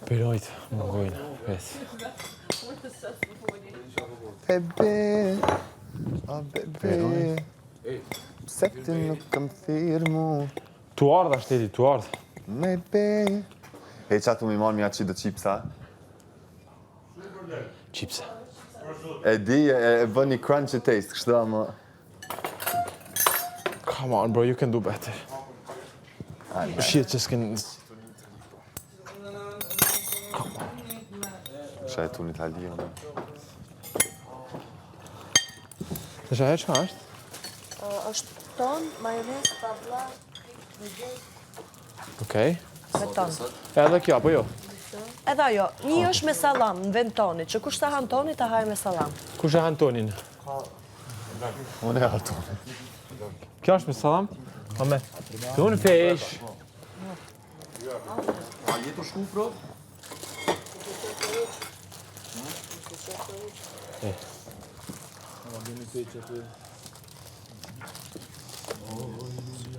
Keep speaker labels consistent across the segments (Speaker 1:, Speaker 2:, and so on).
Speaker 1: Pirojt, më gojnë, vetë.
Speaker 2: Bebe, a bebe, pse ti nuk kam thirë mu?
Speaker 1: Tu ardha, shteti, tu ardha.
Speaker 2: Me be. E qa tu mi marrë mja qitë qipsa?
Speaker 1: Qipsa.
Speaker 2: E di, e bën një crunchy taste, kështu ama...
Speaker 1: Come on, bro, you can do better. Shit, që s'ken...
Speaker 2: Shaj tu në Itali, ona.
Speaker 1: Në shahë që ka është?
Speaker 3: është ton, majonez, tavla,
Speaker 1: Okej.
Speaker 3: me ton.
Speaker 1: Edhe kjo, apo jo?
Speaker 3: Edhe ajo, një është me salam në vend tonit, që kush ta han tonit, ta hajë me salam.
Speaker 1: Kush e han tonin?
Speaker 2: Unë e ato.
Speaker 1: Kjo është me salam? Ame. Tun fish.
Speaker 4: A jetu shku, bro?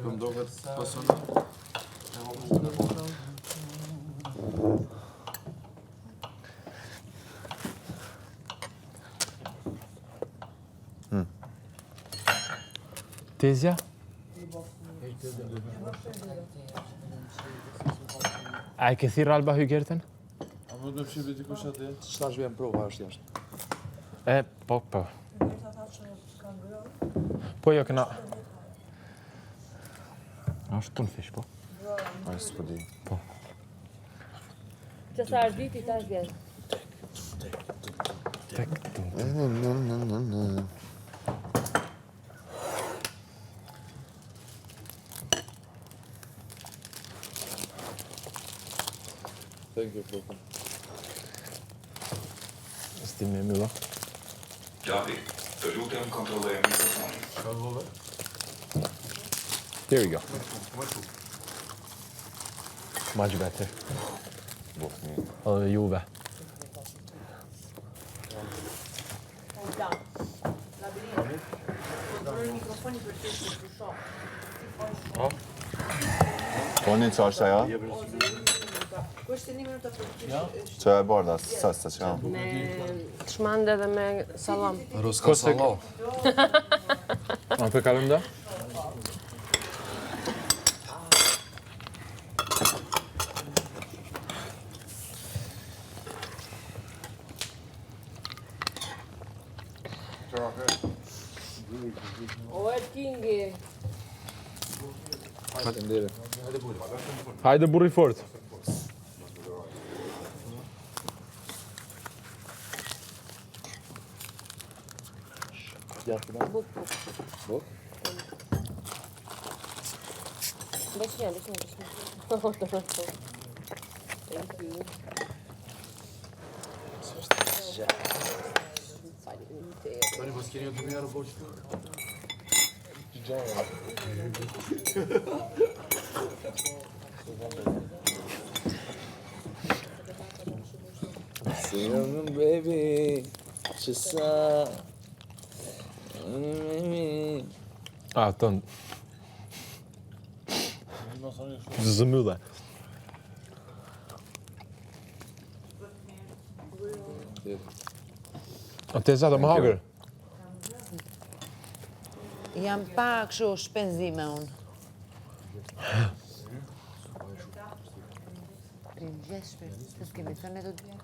Speaker 4: Për mdohet pasona.
Speaker 1: Tezja? A e ke thirë Alba Hygerten?
Speaker 4: A më në fshim veti kush atë? Shtash vjen prova është jashtë.
Speaker 1: E, po. Po jo këna... është tun fish, po?
Speaker 2: A e s'po di.
Speaker 1: Po.
Speaker 3: Që sa është viti, ta është vjen.
Speaker 1: Tek tun.
Speaker 4: Thank you, bro.
Speaker 1: Sti me mylla.
Speaker 5: Gjapi, të lutem kontrolloj mikrofonin.
Speaker 1: There we go. Much better. Edhe juve.
Speaker 2: Toni, që është ajo? Që e borda, sësta që kam.
Speaker 3: Me shmande dhe me salam.
Speaker 4: Ruska salam.
Speaker 1: A për kalenda?
Speaker 3: O e kingi.
Speaker 1: Hajde burri fort.
Speaker 3: Besnja. Thank you.
Speaker 4: Tani mos keni të mirë bosh. Baby, just
Speaker 1: A, ton. Zëmylla. A te za do më hagër?
Speaker 6: Jam pa kështu shpenzime unë. Rinjeshme, se s'kemi thënë e do të bjerë.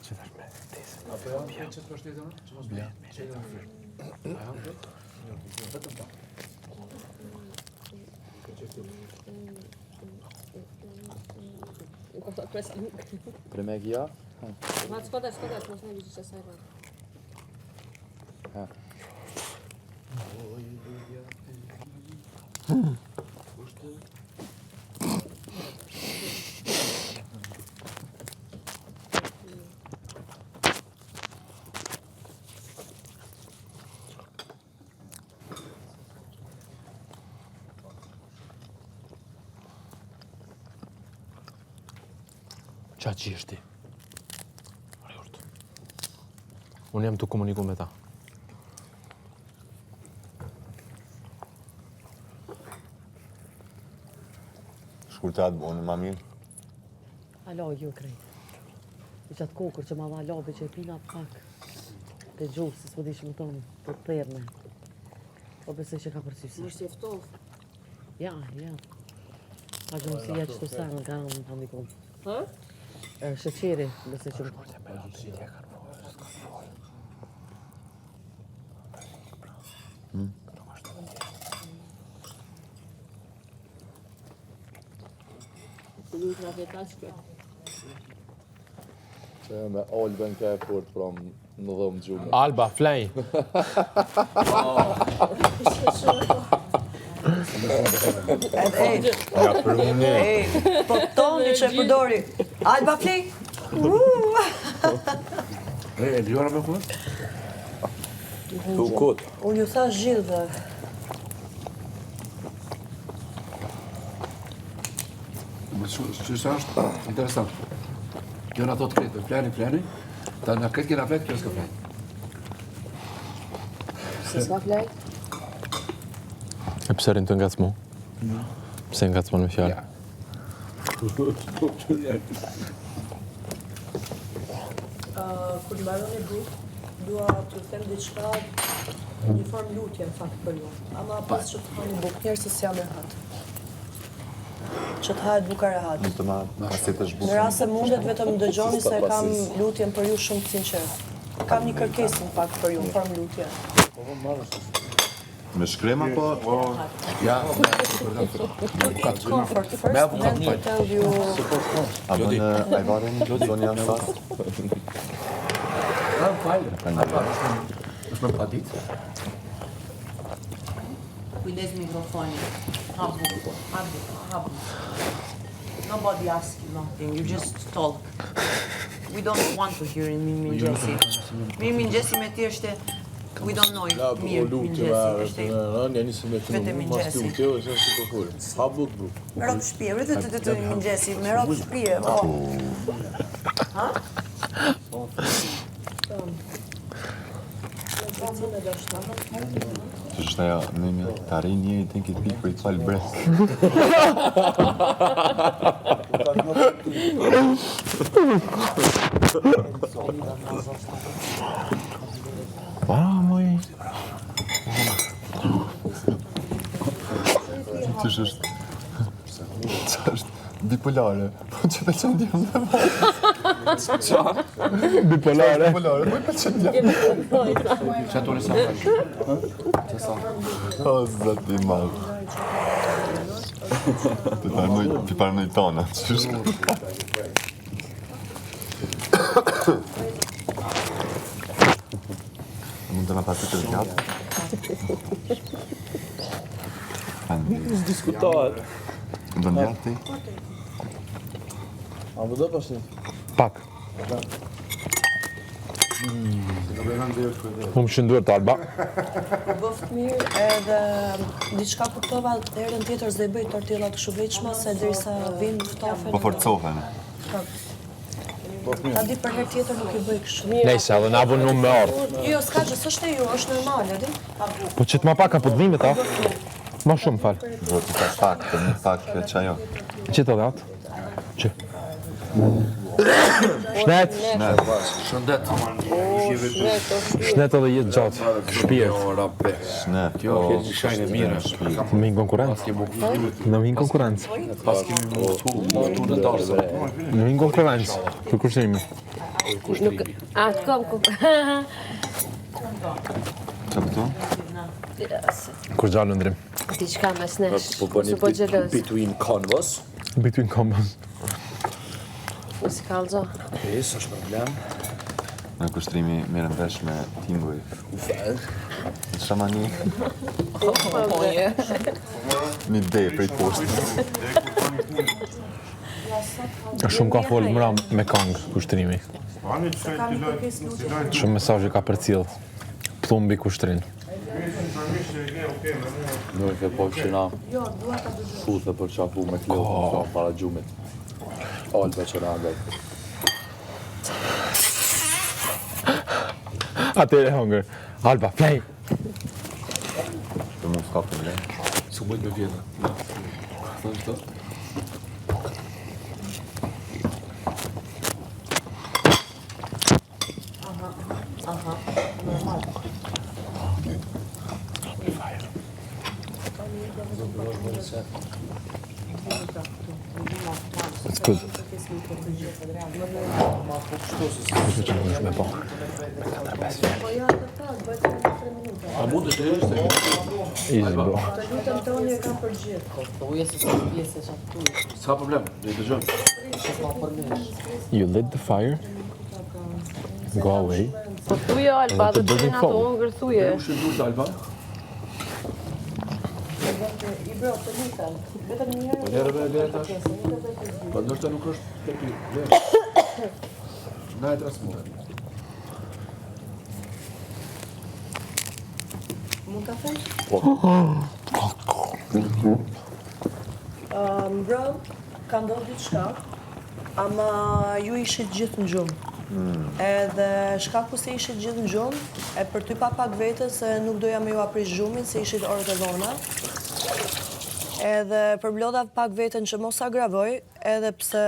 Speaker 1: Që thash me tezë.
Speaker 4: Apo janë që të përshtetën? Që mos bja? Vetëm pa. Premegja?
Speaker 3: Ma shkoda, mos ne liqë që saj bërë.
Speaker 1: Qa që ishti? Unë jam të komuniku me ta.
Speaker 2: Shkurtat, unë ma mirë.
Speaker 3: Alo, ju krejt. I qatë kokër që ma dha labi që e pina pak. Te gjuhë, se s'po dishë më tonë, të tërme. Po besoj që ka përqysi.
Speaker 7: Më shqeftof.
Speaker 3: Ja. Ma gjumësia që të sanë nga në të ndikon.
Speaker 7: Ha?
Speaker 3: Sheqeri, besoj që më
Speaker 7: Lu nga vetashke.
Speaker 4: Që me Olben ka e fort pra në dhëmë gjumë.
Speaker 1: Alba, flej! Ja, për unë.
Speaker 3: po toni që e përdori. Alba Flej!
Speaker 4: Liora me kërë?
Speaker 1: Tu kut.
Speaker 3: Unë ju thash gjithë.
Speaker 8: Që është interesant. Kjo në ato të kretë, fleni, ta në këtë kjera flet, kjo s'ka flet.
Speaker 7: Se s'ka flej?
Speaker 1: E pësërin të ngacmo? Pse ngacmo në fjallë?
Speaker 3: Kur të mbaron e buk, dua të them diçka një formë lutje në fakt për ju. Ama pas që të hani buk, njerë se s'jam rehat. Që të hahet buka rehat.
Speaker 2: Të ma pasit është
Speaker 3: Në
Speaker 2: bukë.
Speaker 3: rast se mundet vetëm dëgjoni se kam lutjen për ju shumë të sinqert. Kam një kërkesë në fakt për ju, në formë lutje.
Speaker 2: Me shkrema po?
Speaker 8: Ja,
Speaker 3: Comfort first, then to tell you...
Speaker 2: A bën ajvarin, zonja në fast?
Speaker 8: është me pa ditë.
Speaker 6: Kujdes mikrofoni. Habu. Nobody asks you nothing, you just talk. We don't want to hear in Mirë Mëngjesi. Mirë Mëngjesi me ti është we don't know you. Mirë Mëngjesi.
Speaker 4: Një njësë me
Speaker 3: Vete Mëngjesi.
Speaker 4: është si po kërë. Ha buk buk.
Speaker 3: Me ropë shpije, vërtet të Mëngjesi, me ropë shpije, Ha?
Speaker 2: Që është ajo, nëjme, të arrej njëri të këtë pikë për i të falë brek.
Speaker 1: Moj.
Speaker 2: Që është... Që është bipolare. Po që të qënë djemë dhe më.
Speaker 1: Bipolare.
Speaker 2: Bipolare, po i për qënë djemë.
Speaker 8: Që ato në sa
Speaker 2: O, zëti madhë. Të parënoj tona, që është... Mund të nga pasi të zgjatë?
Speaker 4: Nuk diskutohet.
Speaker 2: Do në gjatë ti?
Speaker 4: A më do pashtë?
Speaker 1: Pak. Më shënduar të Alba.
Speaker 3: Bëft mirë edhe diçka kuptova herën tjetër s'do i bëj tortilla të shëndetshme se derisa vinë ftofen.
Speaker 2: Po forcohen.
Speaker 3: Ta di për herë tjetër nuk i bëj kështu.
Speaker 1: Nejse, edhe na vënë me orë.
Speaker 3: Jo, s'ka gjë, s'është e ju, është normale, di?
Speaker 1: Po që të ma pak apo të vime ta? Ma shumë falë.
Speaker 2: Do të ka pak, të një pak që ajo.
Speaker 1: Që të dhatë? Që? Shnet!
Speaker 8: shëndet.
Speaker 1: Shnet edhe jetë gjatë. Shpirt.
Speaker 2: Ne,
Speaker 8: Kjo
Speaker 2: po...
Speaker 8: është shajnë e mire.
Speaker 1: Në minë konkurencë. Në minë konkurencë.
Speaker 8: Pas kemi muhtu në darëse.
Speaker 1: Në minë konkurencë. Për kushtimi.
Speaker 7: A, të kom.
Speaker 2: Që pëtu?
Speaker 1: Kur gjallë në ndrim.
Speaker 7: Ti qka mes nesh.
Speaker 4: Po po
Speaker 7: Su po gjelës.
Speaker 4: between convos.
Speaker 1: Between combos.
Speaker 7: Si kalzo.
Speaker 4: Është problem.
Speaker 2: Në kushtrimi merrem vesh me tinguj. Shamani. Një dej për i poshtë.
Speaker 1: Shumë ka folë mëra me kangë kushtrimi. Shumë mesazhe ka përcjell. Plumbi kushtrin.
Speaker 4: Nuk e po që na shute për qafu me kleo para gjumit. Alba që na angaj.
Speaker 1: Atëre hongër. Alba, play.
Speaker 2: Të mund s'ka problem.
Speaker 8: Su mujt me vjeta. Thënë të.
Speaker 1: It's good.
Speaker 8: A mund të shtërësh se
Speaker 1: Easy, bro.
Speaker 3: Të lutem toni e kam për gjithë.
Speaker 8: s'ka problem, ne dëgjojmë.
Speaker 1: You lit the fire. Go away.
Speaker 7: Po thuje Alba,
Speaker 1: Edhe
Speaker 7: dhe
Speaker 1: të
Speaker 7: të
Speaker 1: bëjmë
Speaker 7: vinë ato
Speaker 1: foam.
Speaker 7: hongër thuje.
Speaker 8: Ushë dur të Alba.
Speaker 3: I bro, të lutem. Vetëm një herë.
Speaker 8: Po lere tash. Po ndoshta nuk është tepi. Na e transmeton.
Speaker 3: Mund ta them? Mbrëm, ka ndodhur diçka, ama ju ishit gjithë në gjumë. Edhe shkaku se ishit gjithë në gjumë, e për ty pa pak vetës se nuk doja me ju aprish gjumin, se ishit orët e vona. Edhe përblodha pak vetën që mos agravoj, edhe pse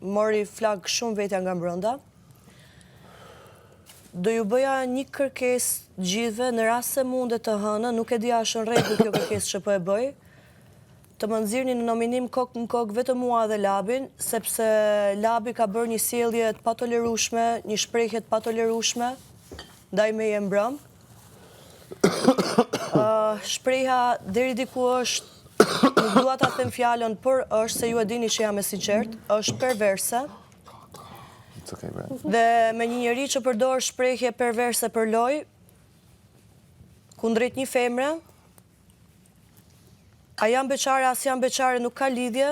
Speaker 3: mori flag shumë vetja nga brenda. Do ju bëja një kërkesë gjithëve në rast se mundet të hënë, nuk e dija është në rregull kjo kërkesë që po e bëj. Të më nxirrni në nominim kokë në kokë vetëm mua dhe Labin, sepse Labi ka bërë një sjellje të patolerueshme, një shprehje të patolerueshme ndaj meje mbrëm. Shpreha deri diku është, nuk dua ta them fjalën, por është se ju e dini që jam e sinqert, është perverse.
Speaker 2: It's okay, bro.
Speaker 3: Dhe me një njeri që përdor shprehje perverse për loj, kundrejt një femre, a jam beqare, as jam beqare, nuk ka lidhje,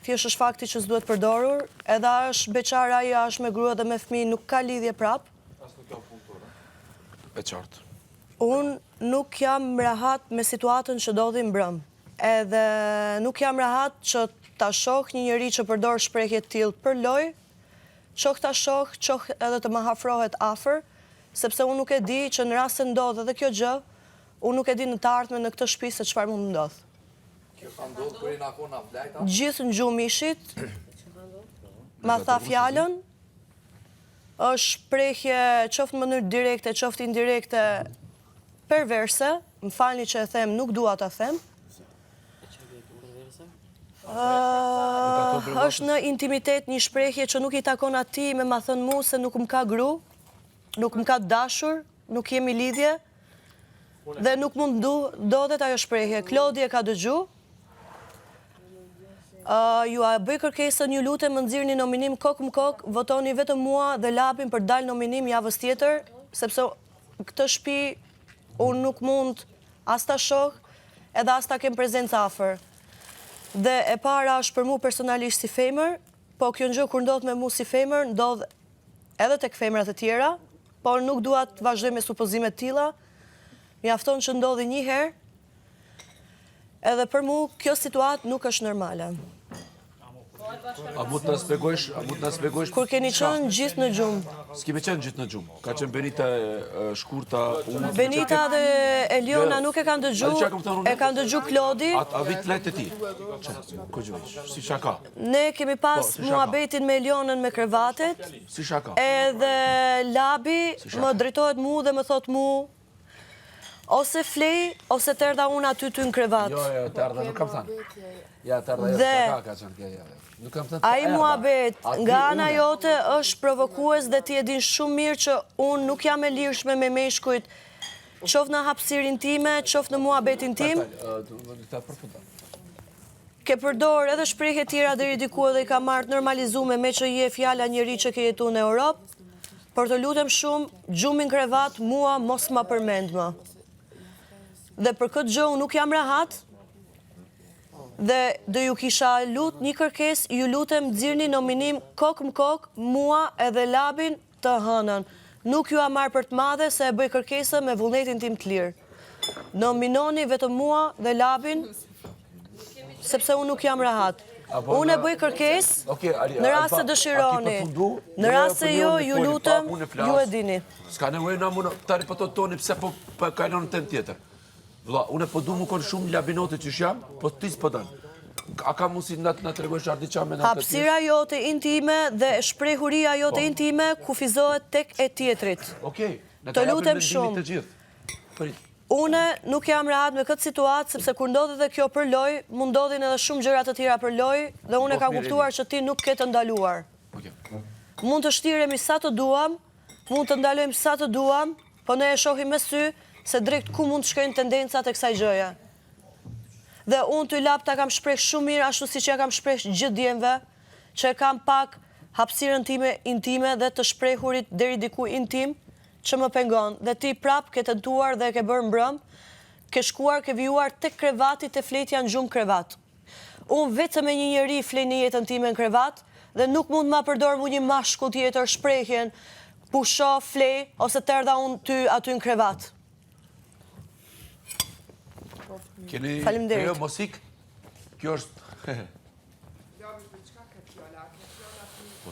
Speaker 3: thjesht është fakti që s'duhet përdorur, edhe është beqare, ajo është me grua dhe me fëmijë, nuk ka lidhje prap.
Speaker 8: E qartë.
Speaker 3: Unë nuk jam rahat me situatën që ndodhi mbrëm. Edhe nuk jam rahat që ta shoh një njeri që përdor shprehje të tillë për loj, qoh ta shoh, qoh edhe të më hafrohet afër, sepse unë nuk e di që në rast se ndodh edhe kjo gjë, unë nuk e di në të ardhmen në këtë shtëpi se çfarë mund të ndodh. Gjithë në gjumë ishit, ma tha fjalën, është shprehje qoftë në mënyrë direkte, qoftë indirekte, perverse, më falni që e them, nuk dua ta them. Është në intimitet një shprehje që nuk i takon atij me ma thënë mu se nuk më ka gru, nuk më ka dashur, nuk jemi lidhje, dhe nuk mund ndodhet ajo shprehje. Klodi e ka dëgju. Ju a bëj kërkesën, ju lutem më nxirrni nominim kokë më kokë, votoni vetëm mua dhe Lapin për dalë nominim javës tjetër, sepse këtë shtëpi unë nuk mund as ta shoh, edhe as ta kem prezencë afër. Dhe e para është për mu personalisht si femër, po kjo gjë kur ndodh me mu si femër, ndodh edhe tek femrat e tjera, por nuk dua të vazhdoj me supozime të tilla. Mjafton që ndodhi një herë, edhe për mu kjo situatë nuk është normale.
Speaker 8: A mund të na shpjegojsh?
Speaker 3: Kur keni qenë gjithë në gjumë.
Speaker 8: S'kemi qenë gjithë në gjumë. Ka qenë Benita e shkurta, unë.
Speaker 3: Benita dhe Eliona nuk e kanë dëgju, e kanë dëgju Klodi.
Speaker 8: A vit flet e ti? Ko gjëveq, si shaka?
Speaker 3: Ne kemi pas muhabetin me Elionën me krevatet,
Speaker 8: Si shaka?
Speaker 3: edhe Labi më drejtohet mu dhe më thot mu, ose flej, ose të erdha unë aty ty në krevat.
Speaker 8: Jo, të erdha, nuk kam thënë. Ja, të erdha, shaka ka qenë kjo, nuk kam thënë.
Speaker 3: Ai muhabet nga ana jote është provokues dhe ti e din shumë mirë që unë nuk jam e lirshme me meshkujt, qoftë në hapësirin time, qoftë në muhabetin tim. Ke përdor edhe shprehje tjera deri diku edhe i ka marrë normalizume me që je fjala njëri që ke jetu në Europë, por të lutem shumë, gjumin krevat mua mos ma përmend më. Dhe për këtë gjë unë nuk jam rahat, dhe do ju kisha lut një kërkesë, ju lutem nxirrni nominim kokë më kokë mua edhe Labin të hënën. Nuk ju a marr për të madhe se e bëj kërkesën me vullnetin tim të lirë. Nominoni vetëm mua dhe Labin, sepse unë nuk jam rahat. Unë e bëj kërkesë në rast se dëshironi. Në rast se jo, ju lutem, ju e dini.
Speaker 8: S'ka nevojë na më tani po toni pse po kalon tën tjetër. Vlla, unë po du më kon shumë labinote që jam, po ti s'po don. A ka mundsi na tregosh ardiçam me natë?
Speaker 3: Hapësira jote intime dhe shprehuria jote intime kufizohet tek e tjetrit.
Speaker 8: Okej,
Speaker 3: të lutem shumë. Une nuk jam rahat me këtë situatë, sepse kur ndodhet dhe kjo për loj, mund ndodhin edhe shumë gjëra të tjera për loj, dhe une ka kuptuar që ti nuk ke të ndaluar. Mund të shtiremi sa të duam, mund të ndalojmë sa të duam, po ne e shohim me sy se drejt ku mund të shkojnë tendencat e kësaj gjëje. Dhe unë të lap ta kam shpreh shumë mirë, ashtu si që ja kam shpreh gjithë djemve, që e kam pak hapësirën time intime dhe të shprehurit deri diku intim, që më pengon, dhe ti prap ke tentuar dhe ke bërë mbrëm, ke shkuar, ke vijuar tek krevati të fletja në gjumë krevat. Unë vetëm me një njeri flej një jetën time në krevat, dhe nuk mund ma përdor mu një mashkull tjetër shprehjen, pusho, flej, ose të erdha unë ty aty në krevat.
Speaker 8: Keni jo mosik? Kjo është... Po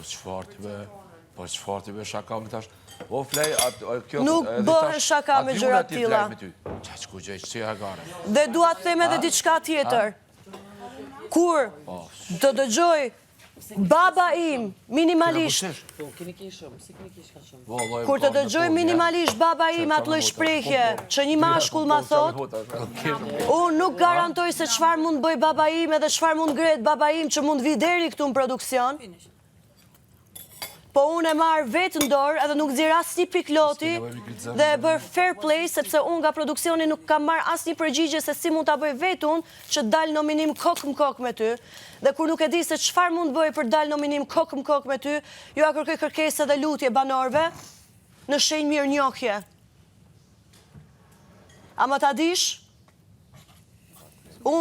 Speaker 8: çfarë ti be shaka më tash? O flej, kjo...
Speaker 3: Nuk bëhen shaka me gjërat tilla. Dhe dua të them edhe diçka tjetër. Kur të dëgjoj baba im minimalisht, kur të dëgjoj minimalisht baba im atë lloj shprehje që një mashkull ma thot, unë nuk garantoj se çfarë mund bëj baba im edhe çfarë mund ngret baba im që mund vi deri këtu në produksion. Po unë e marrë vetë në dorë edhe nuk zirë asë një pikloti dhe e bërë fair play, sepse unë nga produksioni nuk kam marrë asë një përgjigje se si mund të bëj vetë unë që dalë nominim kokë më kokë me ty. Dhe kur nuk e di se qëfar mund bëj për dalë nominim kokë më kokë me ty, ju a kërkoj kërkesë dhe lutje banorve në shenjë mirë njohje. A ma ta dish? Unë